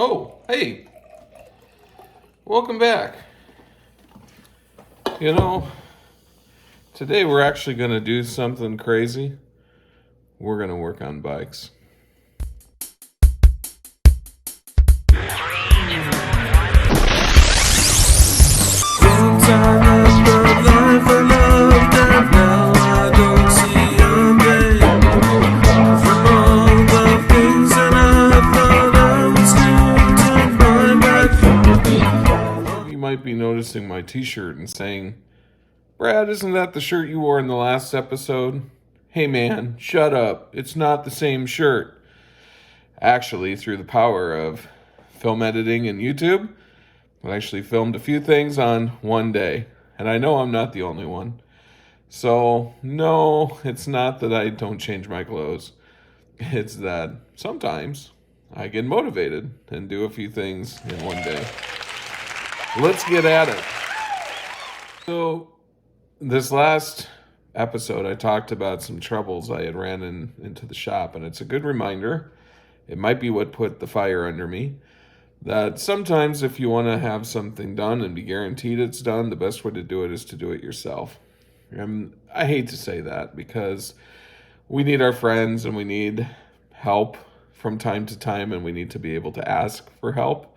Oh, hey, welcome back. You know, today we're actually going to do something crazy. We're going to work on bikes. Might be noticing my t-shirt and saying, Brad, isn't that the shirt you wore in the last episode? Hey man, shut up. It's not the same shirt. Actually, through the power of film editing and YouTube, I actually filmed a few things on one day. And I know I'm not the only one. So, no, it's not that I don't change my clothes. It's that sometimes I get motivated and do a few things in one day. Let's get at it. So, this last episode, I talked about some troubles I had ran into the shop, and it's a good reminder. It might be what put the fire under me. That sometimes if you want to have something done and be guaranteed it's done, the best way to do it is to do it yourself. And I hate to say that because we need our friends and we need help from time to time, and we need to be able to ask for help.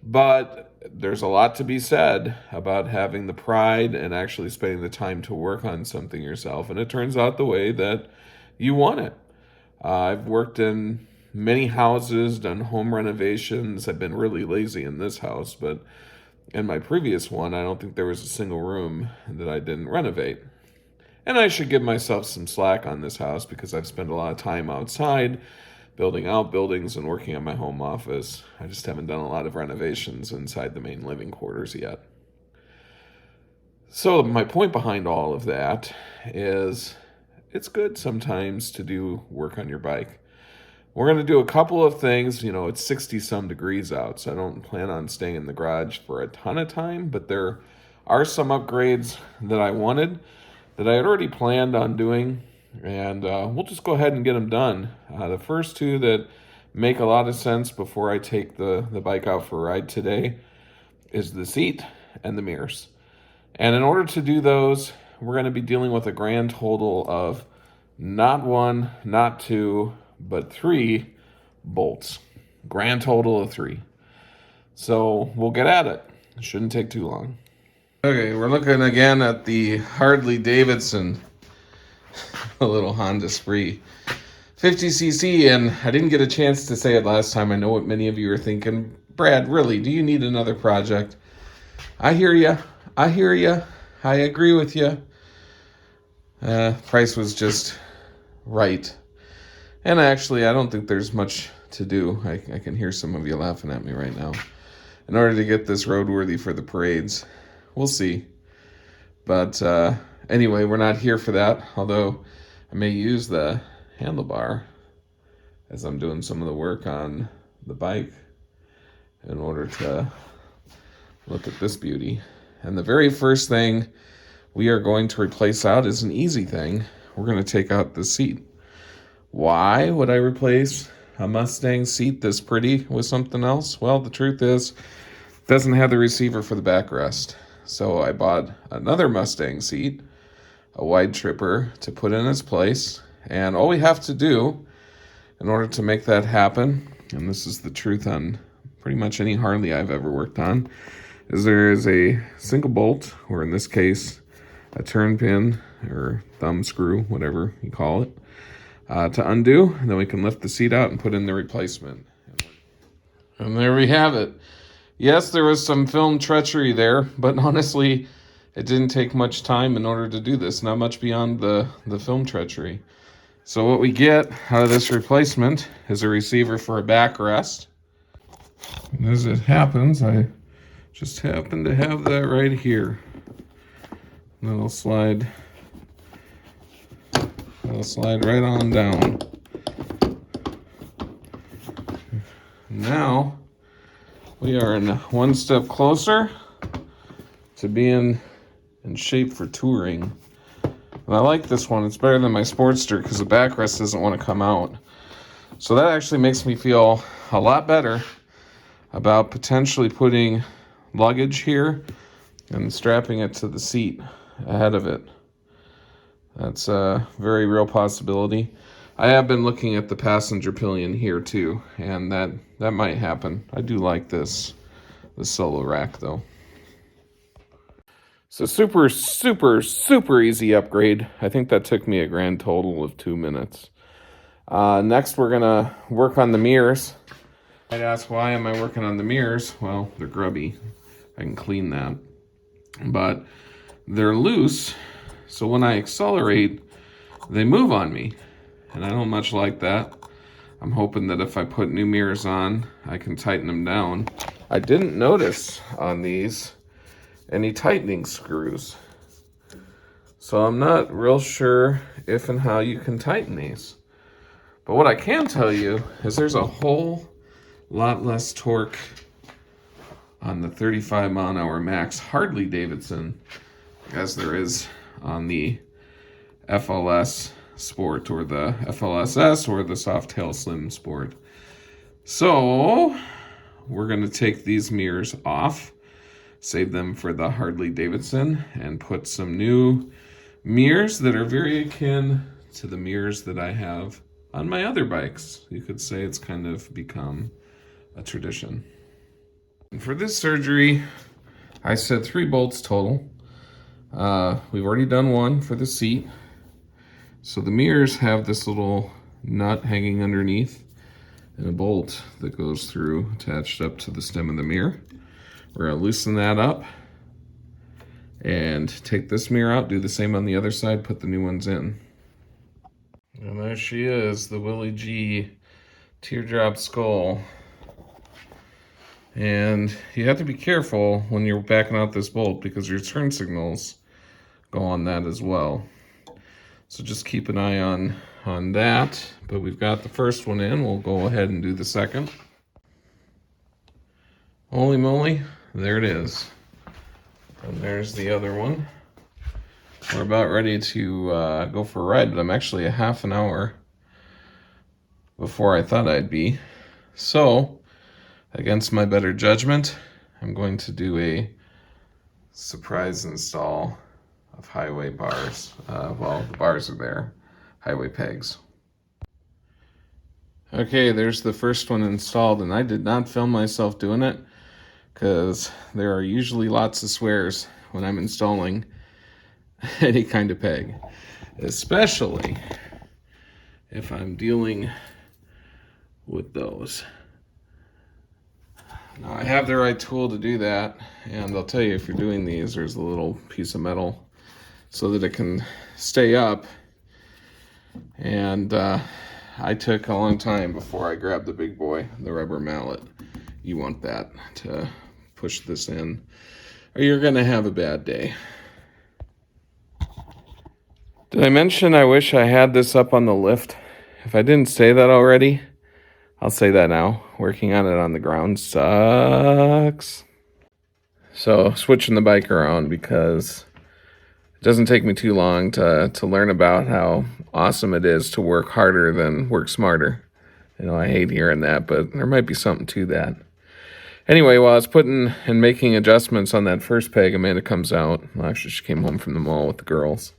But there's a lot to be said about having the pride and actually spending the time to work on something yourself. And it turns out the way that you want it. I've worked in many houses, done home renovations. I've been really lazy in this house, but in my previous one, I don't think there was a single room that I didn't renovate. And I should give myself some slack on this house because I've spent a lot of time outside building out buildings and working on my home office. I just haven't done a lot of renovations inside the main living quarters yet. So my point behind all of that is it's good sometimes to do work on your bike. We're going to do a couple of things. You know, it's 60-some degrees out, so I don't plan on staying in the garage for a ton of time, but there are some upgrades that I wanted that I had already planned on doing. And we'll just go ahead and get them done. The first two that make a lot of sense before I take the bike out for a ride today is the seat and the mirrors. And in order to do those, we're going to be dealing with a grand total of not one, not two, but 3 bolts. Grand total of 3. So we'll get at it. It shouldn't take too long. Okay, we're looking again at the Harley-Davidson, a little Honda Spree 50cc, and I didn't get a chance to say it last time. I know what many of you are thinking. Brad, really, do you need another project? I hear you. I agree with you. Price was just right. And actually, I don't think there's much to do. I can hear some of you laughing at me right now. In order to get this roadworthy for the parades, we'll see. But anyway, we're not here for that, although I may use the handlebar as I'm doing some of the work on the bike in order to look at this beauty. And the very first thing we are going to replace out is an easy thing. We're going to take out the seat. Why would I replace a Mustang seat this pretty with something else? Well, the truth is, it doesn't have the receiver for the backrest. So I bought another Mustang seat, a wide tripper, to put in its place. And all we have to do in order to make that happen, and this is the truth on pretty much any Harley I've ever worked on, is there is a single bolt, or in this case, a turn pin or thumb screw, whatever you call it, to undo. And then we can lift the seat out and put in the replacement. And there we have it. Yes, there was some film treachery there, but honestly, it didn't take much time in order to do this, not much beyond the film treachery. So what we get out of this replacement is a receiver for a backrest. And as it happens, I just happen to have that right here. And it'll slide right on down. Now, we are one step closer to being in shape for touring. And I like this one. It's better than my Sportster because the backrest doesn't want to come out. So that actually makes me feel a lot better about potentially putting luggage here and strapping it to the seat ahead of it. That's a very real possibility. I have been looking at the passenger pillion here too, and that might happen. I do like this solo rack though. So super, super, super easy upgrade. I think that took me a grand total of 2 minutes. Next, we're gonna work on the mirrors. I'd ask, why am I working on the mirrors? Well, they're grubby. I can clean that. But they're loose, so when I accelerate, they move on me. And I don't much like that. I'm hoping that if I put new mirrors on, I can tighten them down. I didn't notice on these any tightening screws. So I'm not real sure if and how you can tighten these. But what I can tell you is there's a whole lot less torque on the 35 mile an hour max Harley Davidson as there is on the FLS Sport or the FLSS or the Softail Slim Sport. So we're going to take these mirrors off, save them for the Harley Davidson, and put some new mirrors that are very akin to the mirrors that I have on my other bikes. You could say it's kind of become a tradition. And for this surgery, I said 3 bolts total. We've already done one for the seat. So the mirrors have this little nut hanging underneath and a bolt that goes through attached up to the stem of the mirror. We're going to loosen that up and take this mirror out, do the same on the other side, put the new ones in. And there she is, the Willie G teardrop skull. And you have to be careful when you're backing out this bolt because your turn signals go on that as well. So just keep an eye on that. But we've got the first one in. We'll go ahead and do the second. Holy moly, there it is. And there's the other one. We're about ready to go for a ride, but I'm actually a half an hour before I thought I'd be. So, against my better judgment, I'm going to do a surprise install of highway bars. Well, the bars are there, highway pegs. Okay, there's the first one installed, and I did not film myself doing it because there are usually lots of swears when I'm installing any kind of peg, especially if I'm dealing with those. Now I have the right tool to do that, and I'll tell you, if you're doing these, there's a little piece of metal so that it can stay up. And I took a long time before I grabbed the big boy, the rubber mallet. You want that to push this in, or you're gonna have a bad day. Did I mention I wish I had this up on the lift? If I didn't say that already, I'll say that now. Working on it on the ground sucks. So switching the bike around because it doesn't take me too long to learn about how awesome it is to work harder than work smarter. You know, I hate hearing that, but there might be something to that. Anyway, while I was putting and making adjustments on that first peg, Amanda comes out. Well, actually, she came home from the mall with the girls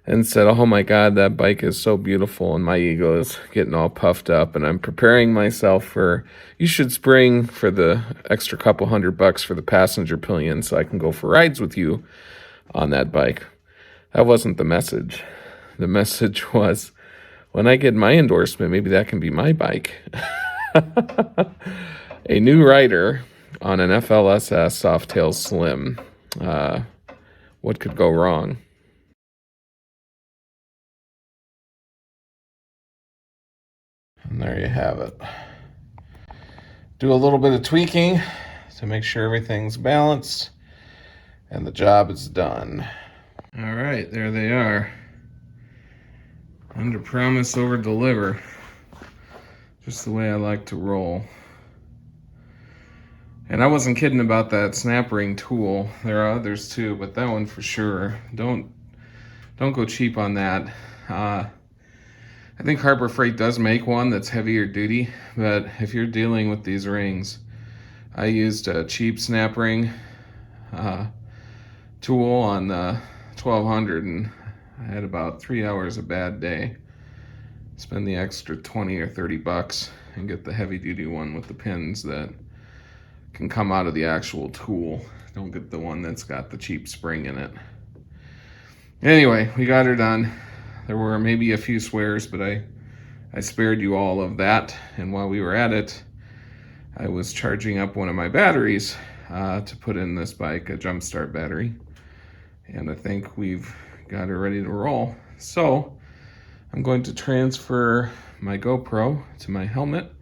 and said, "Oh my God, that bike is so beautiful." And my ego is getting all puffed up, and I'm preparing myself for, you should spring for the extra couple $100 for the passenger pillion so I can go for rides with you on that bike. That wasn't the message. The message was, when I get my endorsement, maybe that can be my bike. A new rider on an FLSS Softail Slim. What could go wrong? And there you have it. Do a little bit of tweaking to make sure everything's balanced, and the job is done. All right, there they are. Under promise, over deliver. Just the way I like to roll. And I wasn't kidding about that snap ring tool. There are others too, but that one for sure. Don't go cheap on that. I think Harbor Freight does make one that's heavier duty, but if you're dealing with these rings, I used a cheap snap ring tool on the 1200, and I had about 3 hours a bad day. Spend the extra 20 or 30 bucks and get the heavy duty one with the pins that can come out of the actual tool. Don't get the one that's got the cheap spring in it. Anyway, we got her done. There were maybe a few swears, but I spared you all of that. And while we were at it, I was charging up one of my batteries to put in this bike, a jump start battery. And I think we've got her ready to roll. So I'm going to transfer my GoPro to my helmet.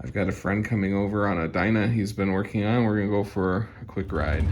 I've got a friend coming over on a Dyna he's been working on. We're gonna go for a quick ride.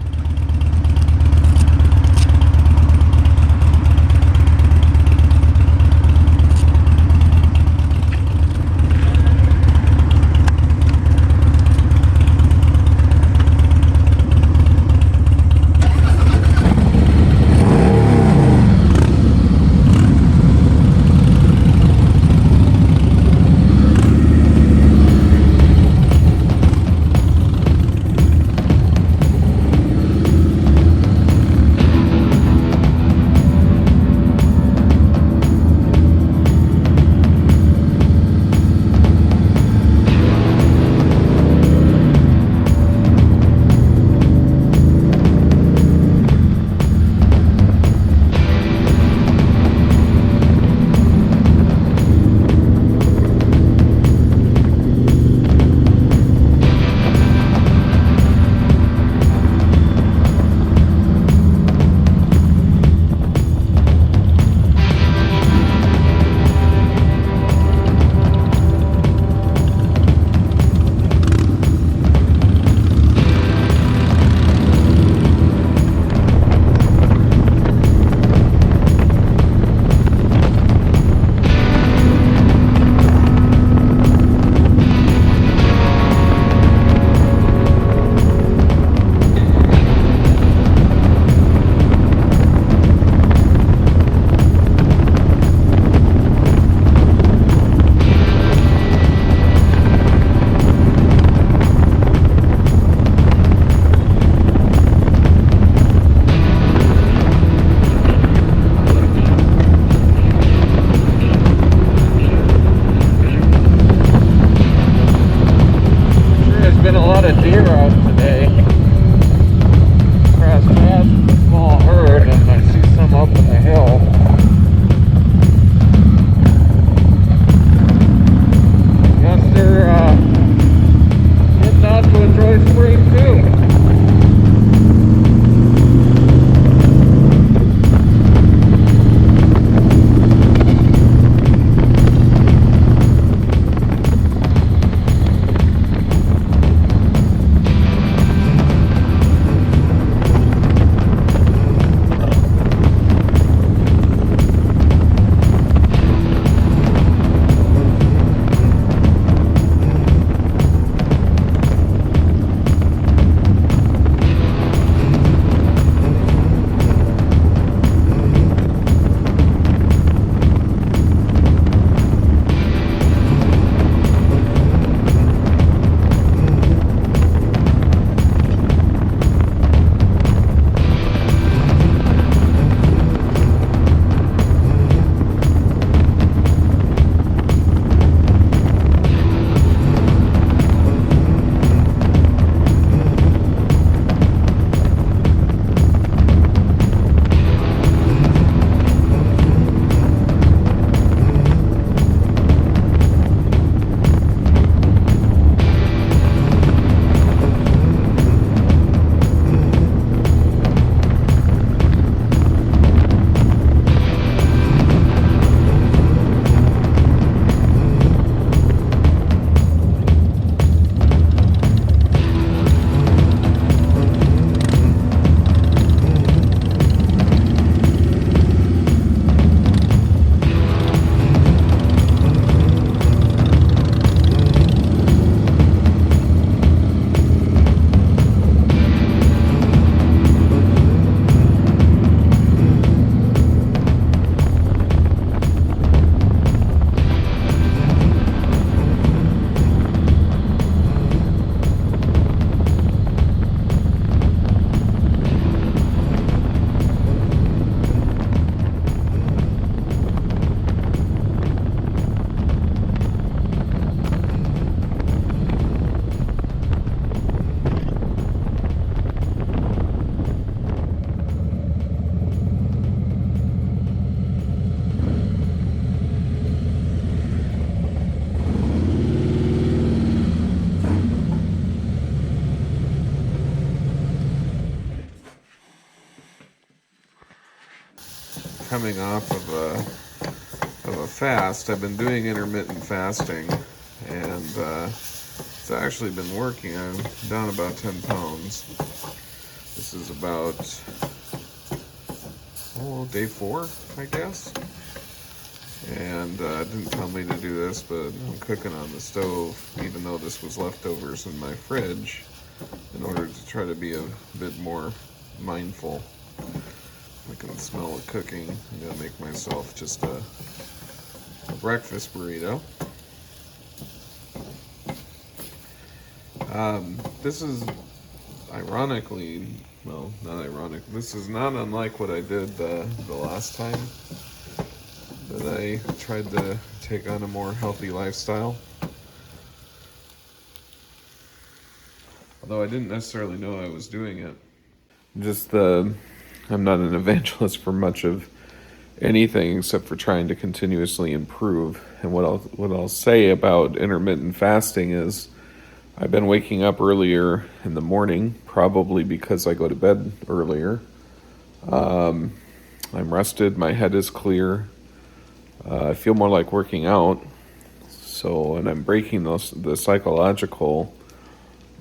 coming off of a fast. I've been doing intermittent fasting, and it's actually been working. I'm down about 10 pounds. This is about day 4, I guess. And it didn't tell me to do this, but I'm cooking on the stove, even though this was leftovers in my fridge, in order to try to be a bit more mindful. I can smell it cooking. I'm gonna make myself just a breakfast burrito. This is ironically, well, not ironic, this is not unlike what I did the last time that I tried to take on a more healthy lifestyle. Although I didn't necessarily know I was doing it. I'm not an evangelist for much of anything except for trying to continuously improve. And what I'll say about intermittent fasting is I've been waking up earlier in the morning, probably because I go to bed earlier. I'm rested, my head is clear. I feel more like working out. And I'm breaking the psychological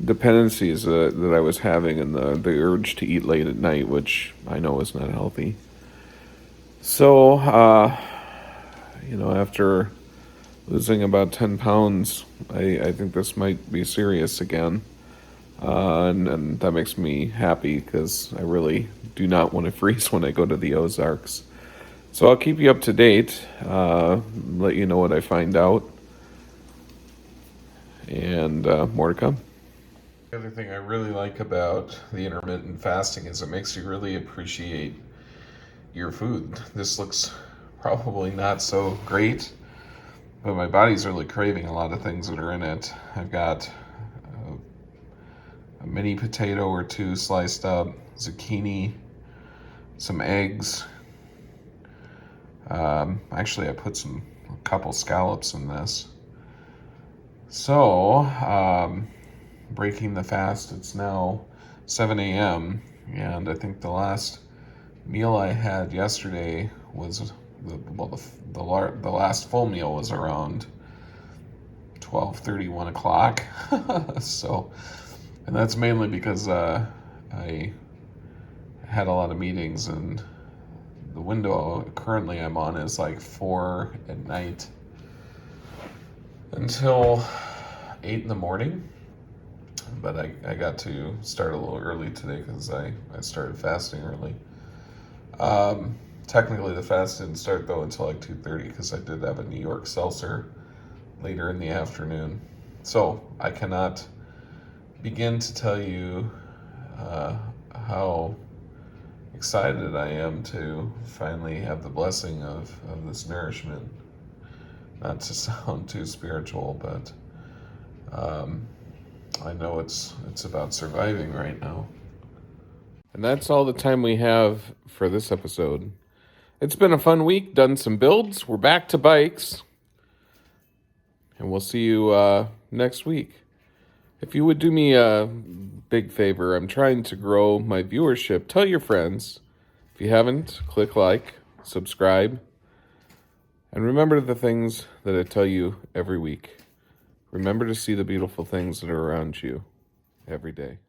dependencies that I was having, and the urge to eat late at night, which I know is not healthy. So, after losing about 10 pounds, I think this might be serious again. And that makes me happy because I really do not want to freeze when I go to the Ozarks. So I'll keep you up to date, let you know what I find out, and more to come. The other thing I really like about the intermittent fasting is it makes you really appreciate your food. This looks probably not so great, but my body's really craving a lot of things that are in it. I've got a mini potato or 2 sliced up, zucchini, some eggs. Actually, I put a couple scallops in this. So, breaking the fast, it's now 7 a.m. and I think the last meal I had yesterday was the last full meal was around 12:30, 1 o'clock. So, and that's mainly because I had a lot of meetings, and the window currently I'm on is like 4 at night until 8 in the morning. But I got to start a little early today because I started fasting early. Technically the fast didn't start though until like 2:30 because I did have a New York seltzer later in the afternoon. So I cannot begin to tell you how excited I am to finally have the blessing of this nourishment. Not to sound too spiritual, but I know it's about surviving right now. And that's all the time we have for this episode. It's been a fun week, done some builds. We're back to bikes. And we'll see you next week. If you would do me a big favor, I'm trying to grow my viewership. Tell your friends. If you haven't, click like, subscribe. And remember the things that I tell you every week. Remember to see the beautiful things that are around you every day.